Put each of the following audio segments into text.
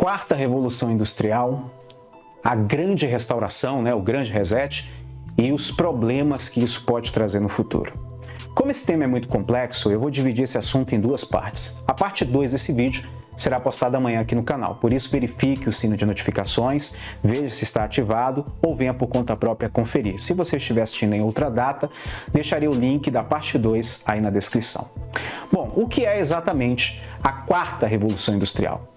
quarta revolução industrial, a grande restauração, o grande reset e os problemas que isso pode trazer no futuro. Como esse tema é muito complexo, eu vou dividir esse assunto em duas partes. A parte 2 desse vídeo será postada amanhã aqui no canal, por isso verifique o sino de notificações, veja se está ativado ou venha por conta própria conferir. Se você estiver assistindo em outra data, deixarei o link da parte 2 aí na descrição. Bom, o que é exatamente a quarta revolução industrial?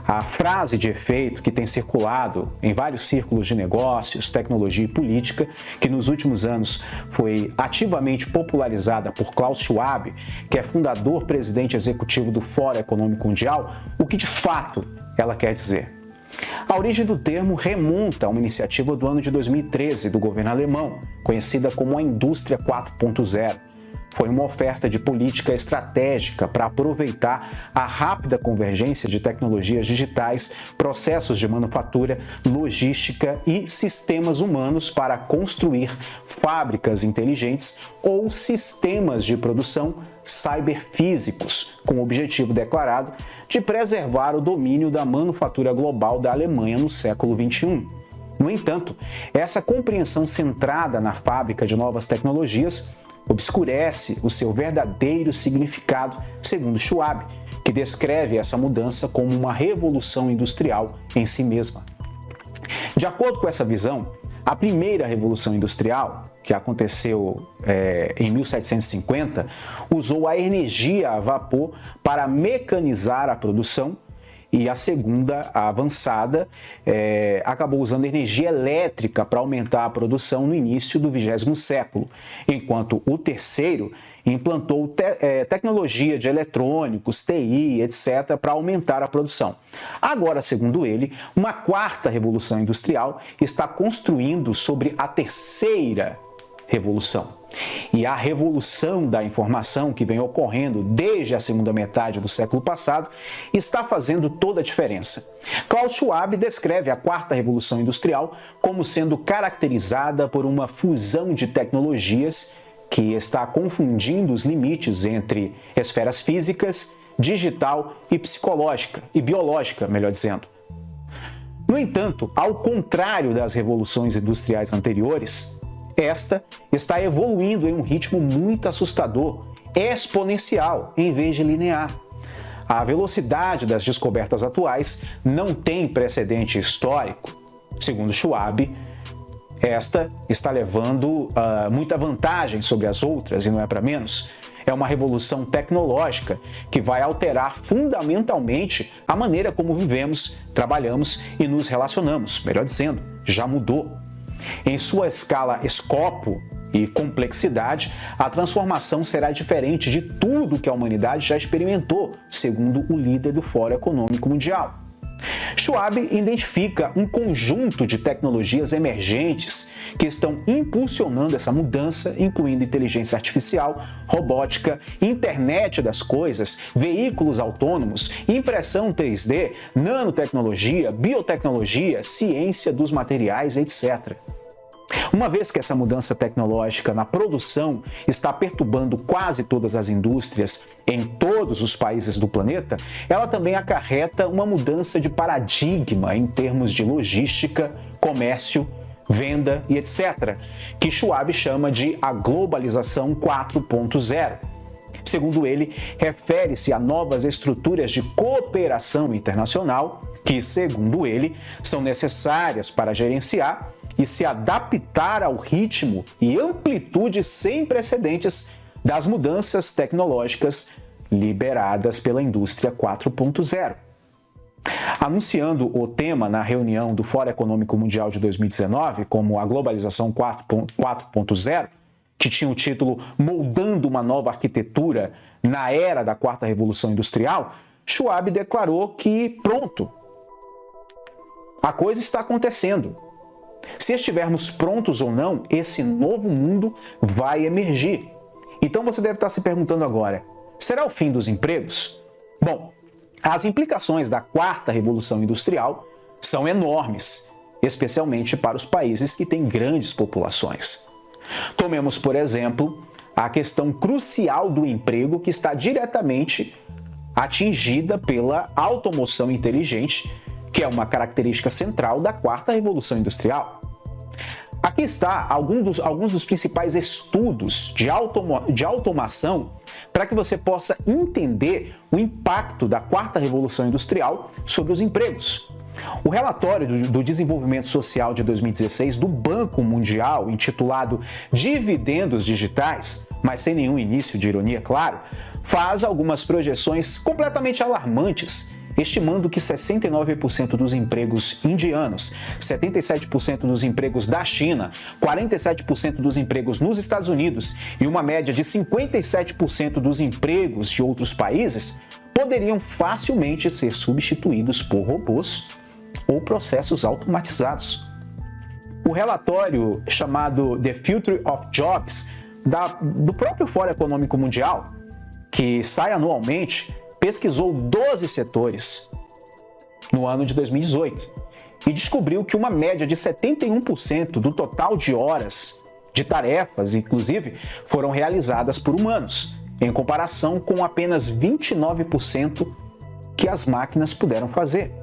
A frase de efeito que tem circulado em vários círculos de negócios, tecnologia e política, que nos últimos anos foi ativamente popularizada por Klaus Schwab, que é fundador, presidente executivo do Fórum Econômico Mundial, o que de fato ela quer dizer? A origem do termo remonta a uma iniciativa do ano de 2013 do governo alemão, conhecida como a Indústria 4.0. Foi uma oferta de política estratégica para aproveitar a rápida convergência de tecnologias digitais, processos de manufatura, logística e sistemas humanos para construir fábricas inteligentes ou sistemas de produção cyberfísicos, com o objetivo declarado de preservar o domínio da manufatura global da Alemanha no século XXI. No entanto, essa compreensão centrada na fábrica de novas tecnologias obscurece o seu verdadeiro significado, segundo Schwab, que descreve essa mudança como uma revolução industrial em si mesma. De acordo com essa visão, a primeira revolução industrial, que aconteceu em 1750, usou a energia a vapor para mecanizar a produção, e a segunda, a avançada, acabou usando energia elétrica para aumentar a produção no início do 20º século, enquanto o terceiro implantou tecnologia de eletrônicos, TI, etc., para aumentar a produção. Agora, segundo ele, uma quarta revolução industrial está construindo sobre a terceira revolução. E a revolução da informação que vem ocorrendo desde a segunda metade do século passado está fazendo toda a diferença. Klaus Schwab descreve a quarta revolução industrial como sendo caracterizada por uma fusão de tecnologias que está confundindo os limites entre esferas físicas, digital e psicológica, e biológica, melhor dizendo. No entanto, ao contrário das revoluções industriais anteriores, esta está evoluindo em um ritmo muito assustador, exponencial, em vez de linear. A velocidade das descobertas atuais não tem precedente histórico. Segundo Schwab, esta está levando muita vantagem sobre as outras, e não é para menos. É uma revolução tecnológica que vai alterar fundamentalmente a maneira como vivemos, trabalhamos e nos relacionamos. Melhor dizendo, já mudou. Em sua escala escopo e complexidade, a transformação será diferente de tudo que a humanidade já experimentou, segundo o líder do Fórum Econômico Mundial. Schwab identifica um conjunto de tecnologias emergentes que estão impulsionando essa mudança, incluindo inteligência artificial, robótica, internet das coisas, veículos autônomos, impressão 3D, nanotecnologia, biotecnologia, ciência dos materiais, etc. Uma vez que essa mudança tecnológica na produção está perturbando quase todas as indústrias em todos os países do planeta, ela também acarreta uma mudança de paradigma em termos de logística, comércio, venda e etc., que Schwab chama de a globalização 4.0. Segundo ele, refere-se a novas estruturas de cooperação internacional que, segundo ele, são necessárias para gerenciar e se adaptar ao ritmo e amplitude sem precedentes das mudanças tecnológicas liberadas pela indústria 4.0. Anunciando o tema na reunião do Fórum Econômico Mundial de 2019 como a globalização 4.0, que tinha o título Moldando uma Nova Arquitetura na Era da Quarta Revolução Industrial, Schwab declarou que, pronto, a coisa está acontecendo. Se estivermos prontos ou não, esse novo mundo vai emergir. Então você deve estar se perguntando agora, será o fim dos empregos? Bom, as implicações da quarta revolução industrial são enormes, especialmente para os países que têm grandes populações. Tomemos, por exemplo, a questão crucial do emprego que está diretamente atingida pela automoção inteligente que é uma característica central da quarta revolução industrial. Aqui está alguns dos principais estudos de automação para que você possa entender o impacto da quarta revolução industrial sobre os empregos. O relatório do Desenvolvimento Social de 2016 do Banco Mundial, intitulado Dividendos Digitais, mas sem nenhum início de ironia, claro, faz algumas projeções completamente alarmantes, estimando que 69% dos empregos indianos, 77% dos empregos da China, 47% dos empregos nos Estados Unidos e uma média de 57% dos empregos de outros países poderiam facilmente ser substituídos por robôs ou processos automatizados. O relatório chamado The Future of Jobs, do próprio Fórum Econômico Mundial, que sai anualmente, pesquisou 12 setores no ano de 2018 e descobriu que uma média de 71% do total de horas de tarefas, inclusive, foram realizadas por humanos, em comparação com apenas 29% que as máquinas puderam fazer.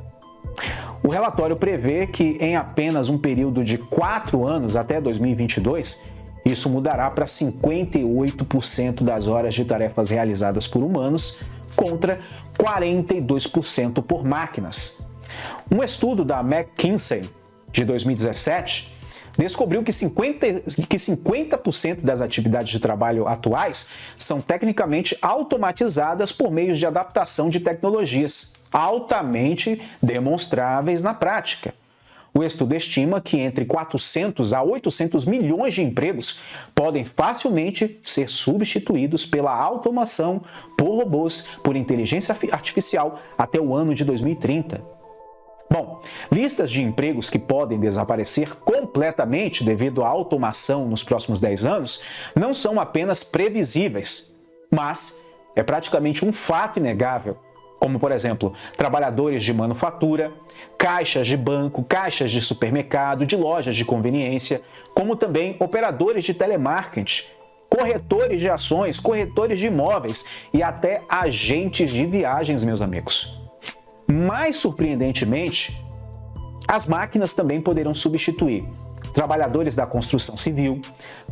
O relatório prevê que em apenas um período de 4 anos até 2022, isso mudará para 58% das horas de tarefas realizadas por humanos contra 42% por máquinas. Um estudo da McKinsey de 2017 descobriu que 50% das atividades de trabalho atuais são tecnicamente automatizadas por meios de adaptação de tecnologias altamente demonstráveis na prática. O estudo estima que entre 400 a 800 milhões de empregos podem facilmente ser substituídos pela automação, por robôs, por inteligência artificial até o ano de 2030. Bom, listas de empregos que podem desaparecer completamente devido à automação nos próximos 10 anos não são apenas previsíveis, mas é praticamente um fato inegável, como, por exemplo, trabalhadores de manufatura, caixas de banco, caixas de supermercado, de lojas de conveniência, como também operadores de telemarketing, corretores de ações, corretores de imóveis e até agentes de viagens, meus amigos. Mais surpreendentemente, as máquinas também poderão substituir trabalhadores da construção civil,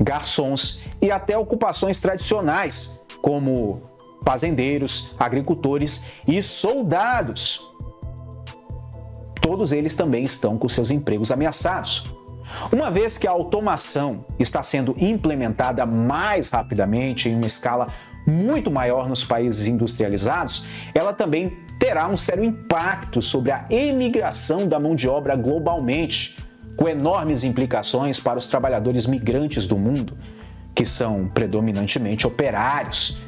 garçons e até ocupações tradicionais, como fazendeiros, agricultores e soldados. Todos eles também estão com seus empregos ameaçados. Uma vez que a automação está sendo implementada mais rapidamente em uma escala muito maior nos países industrializados, ela também terá um sério impacto sobre a emigração da mão de obra globalmente, com enormes implicações para os trabalhadores migrantes do mundo, que são predominantemente operários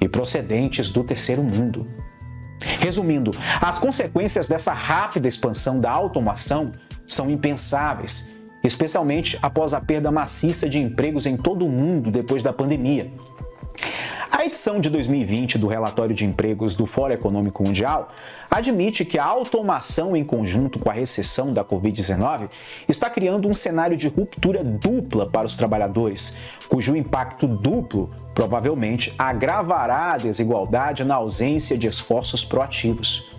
e procedentes do terceiro mundo. Resumindo, as consequências dessa rápida expansão da automação são impensáveis, especialmente após a perda maciça de empregos em todo o mundo depois da pandemia. A edição de 2020 do Relatório de Empregos do Fórum Econômico Mundial admite que a automação em conjunto com a recessão da Covid-19 está criando um cenário de ruptura dupla para os trabalhadores, cujo impacto duplo provavelmente agravará a desigualdade na ausência de esforços proativos.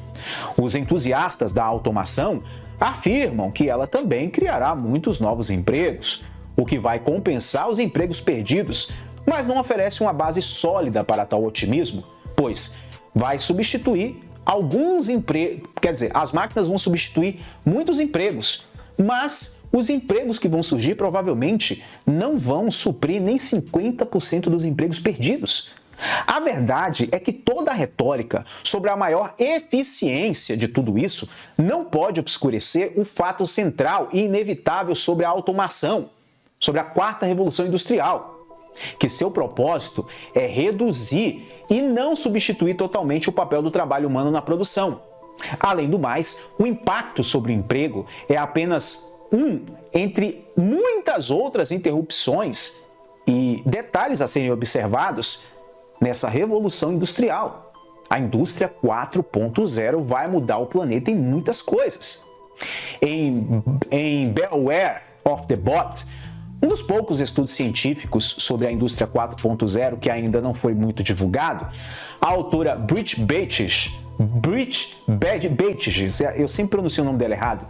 Os entusiastas da automação afirmam que ela também criará muitos novos empregos, o que vai compensar os empregos perdidos, mas não oferece uma base sólida para tal otimismo, pois vai substituir alguns empregos, quer dizer, as máquinas vão substituir muitos empregos, mas os empregos que vão surgir provavelmente não vão suprir nem 50% dos empregos perdidos. A verdade é que toda a retórica sobre a maior eficiência de tudo isso não pode obscurecer o fato central e inevitável sobre a automação, sobre a quarta revolução industrial, que seu propósito é reduzir e não substituir totalmente o papel do trabalho humano na produção. Além do mais, o impacto sobre o emprego é apenas um entre muitas outras interrupções e detalhes a serem observados nessa revolução industrial. A indústria 4.0 vai mudar o planeta em muitas coisas. Em Beware of the Bot, Um dos poucos estudos científicos sobre a indústria 4.0 que ainda não foi muito divulgado, a autora Britt Bates, eu sempre pronuncio o nome dela errado,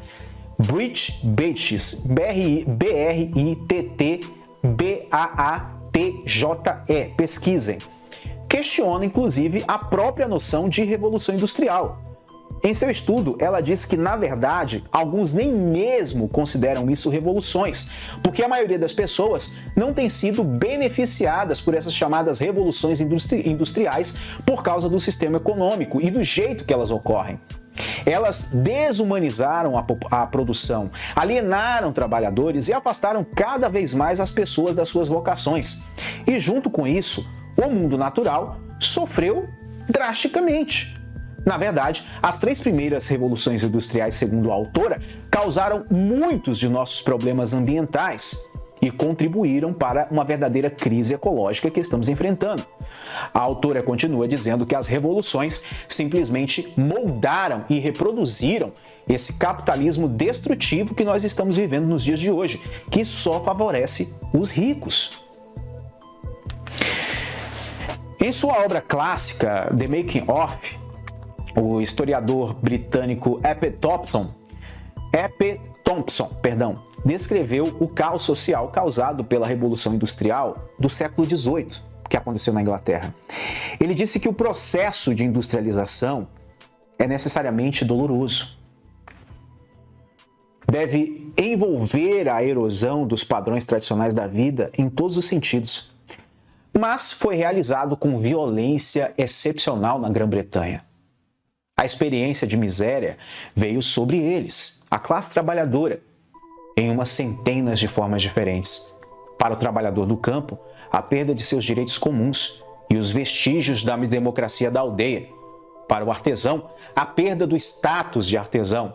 Britt Bates, B-R-I-T-T-B-A-A-T-J-E, pesquisem. Questiona, inclusive, a própria noção de revolução industrial. Em seu estudo, ela diz que, na verdade, alguns nem mesmo consideram isso revoluções, porque a maioria das pessoas não tem sido beneficiadas por essas chamadas revoluções industriais por causa do sistema econômico e do jeito que elas ocorrem. Elas desumanizaram a produção, alienaram trabalhadores e afastaram cada vez mais as pessoas das suas vocações. E junto com isso, o mundo natural sofreu drasticamente. Na verdade, as 3 primeiras revoluções industriais, segundo a autora, causaram muitos de nossos problemas ambientais e contribuíram para uma verdadeira crise ecológica que estamos enfrentando. A autora continua dizendo que as revoluções simplesmente moldaram e reproduziram esse capitalismo destrutivo que nós estamos vivendo nos dias de hoje, que só favorece os ricos. Em sua obra clássica, The Making of, o historiador britânico Epe Thompson, descreveu o caos social causado pela Revolução Industrial do século XVIII, que aconteceu na Inglaterra. Ele disse que o processo de industrialização é necessariamente doloroso. Deve envolver a erosão dos padrões tradicionais da vida em todos os sentidos, mas foi realizado com violência excepcional na Grã-Bretanha. A experiência de miséria veio sobre eles, a classe trabalhadora, em umas centenas de formas diferentes. Para o trabalhador do campo, a perda de seus direitos comuns e os vestígios da democracia da aldeia. Para o artesão, a perda do status de artesão.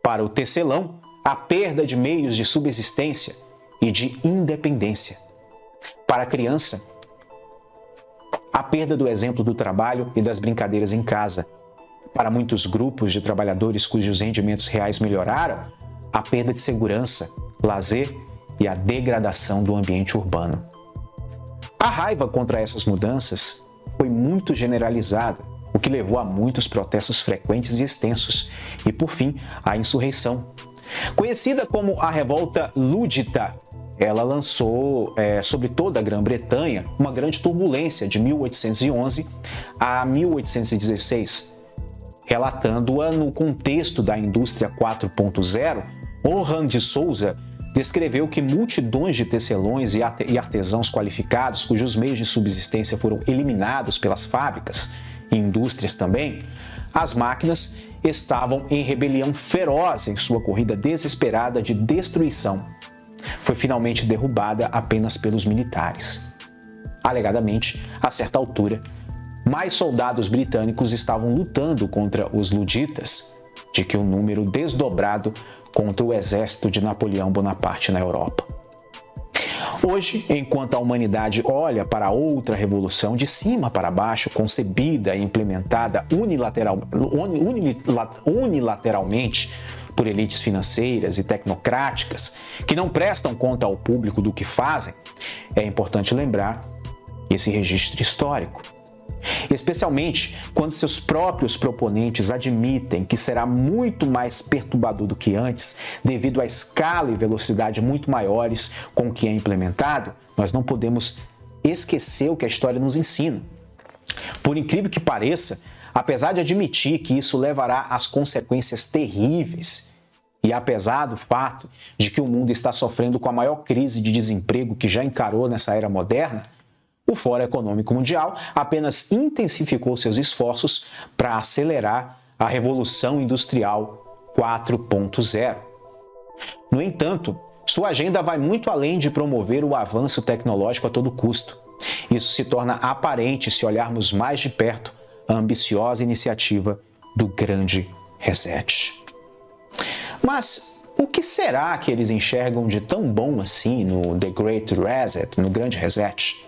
Para o tecelão, a perda de meios de subsistência e de independência. Para a criança, a perda do exemplo do trabalho e das brincadeiras em casa. Para muitos grupos de trabalhadores cujos rendimentos reais melhoraram, a perda de segurança, lazer e a degradação do ambiente urbano. A raiva contra essas mudanças foi muito generalizada, o que levou a muitos protestos frequentes e extensos, e, por fim, a insurreição. Conhecida como a Revolta Ludita, ela lançou sobre toda a Grã-Bretanha uma grande turbulência de 1811 a 1816. Relatando-a no contexto da indústria 4.0, Orhan de Souza descreveu que multidões de tecelões e artesãos qualificados, cujos meios de subsistência foram eliminados pelas fábricas e indústrias também, as máquinas estavam em rebelião feroz em sua corrida desesperada de destruição. Foi finalmente derrubada apenas pelos militares. Alegadamente, a certa altura, mais soldados britânicos estavam lutando contra os luditas de que um número desdobrado contra o exército de Napoleão Bonaparte na Europa. Hoje, enquanto a humanidade olha para outra revolução de cima para baixo, concebida e implementada unilateralmente por elites financeiras e tecnocráticas que não prestam conta ao público do que fazem, é importante lembrar esse registro histórico. Especialmente quando seus próprios proponentes admitem que será muito mais perturbador do que antes, devido à escala e velocidade muito maiores com que é implementado, nós não podemos esquecer o que a história nos ensina. Por incrível que pareça, apesar de admitir que isso levará às consequências terríveis, e apesar do fato de que o mundo está sofrendo com a maior crise de desemprego que já encarou nessa era moderna, o Fórum Econômico Mundial apenas intensificou seus esforços para acelerar a Revolução Industrial 4.0. No entanto, sua agenda vai muito além de promover o avanço tecnológico a todo custo. Isso se torna aparente se olharmos mais de perto a ambiciosa iniciativa do Grande Reset. Mas o que será que eles enxergam de tão bom assim no The Great Reset, no Grande Reset?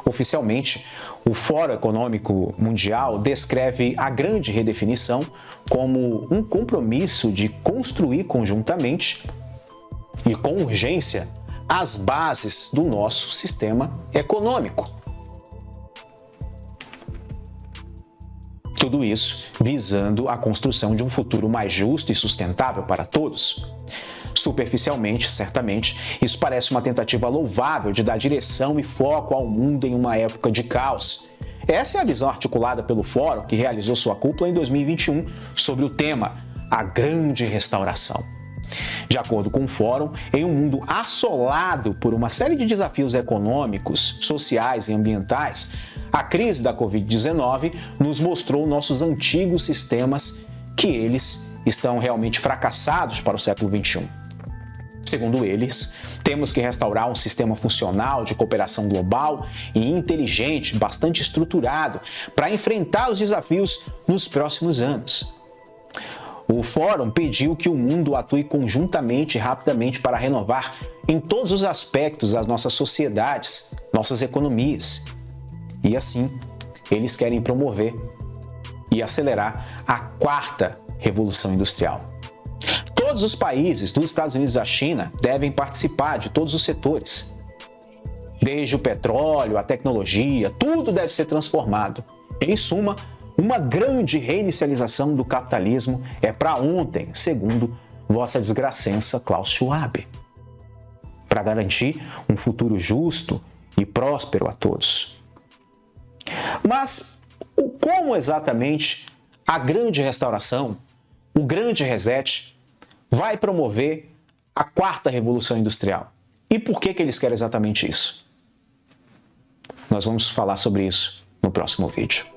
Oficialmente, o Fórum Econômico Mundial descreve a grande redefinição como um compromisso de construir conjuntamente e com urgência as bases do nosso sistema econômico. Tudo isso visando a construção de um futuro mais justo e sustentável para todos. Superficialmente, certamente, isso parece uma tentativa louvável de dar direção e foco ao mundo em uma época de caos. Essa é a visão articulada pelo Fórum, que realizou sua cúpula em 2021 sobre o tema A Grande Restauração. De acordo com o Fórum, em um mundo assolado por uma série de desafios econômicos, sociais e ambientais, a crise da Covid-19 nos mostrou nossos antigos sistemas que eles estão realmente fracassados para o século XXI. Segundo eles, temos que restaurar um sistema funcional de cooperação global e inteligente, bastante estruturado, para enfrentar os desafios nos próximos anos. O Fórum pediu que o mundo atue conjuntamente e rapidamente para renovar em todos os aspectos as nossas sociedades, nossas economias. E assim, eles querem promover e acelerar a quarta revolução industrial. Todos os países, dos Estados Unidos à China, devem participar de todos os setores. Desde o petróleo, a tecnologia, tudo deve ser transformado. Em suma, uma grande reinicialização do capitalismo é para ontem, segundo Vossa Desgracença Klaus Schwab, para garantir um futuro justo e próspero a todos. Mas como exatamente a grande restauração, o grande reset, vai promover a quarta revolução industrial? E por que eles querem exatamente isso? Nós vamos falar sobre isso no próximo vídeo.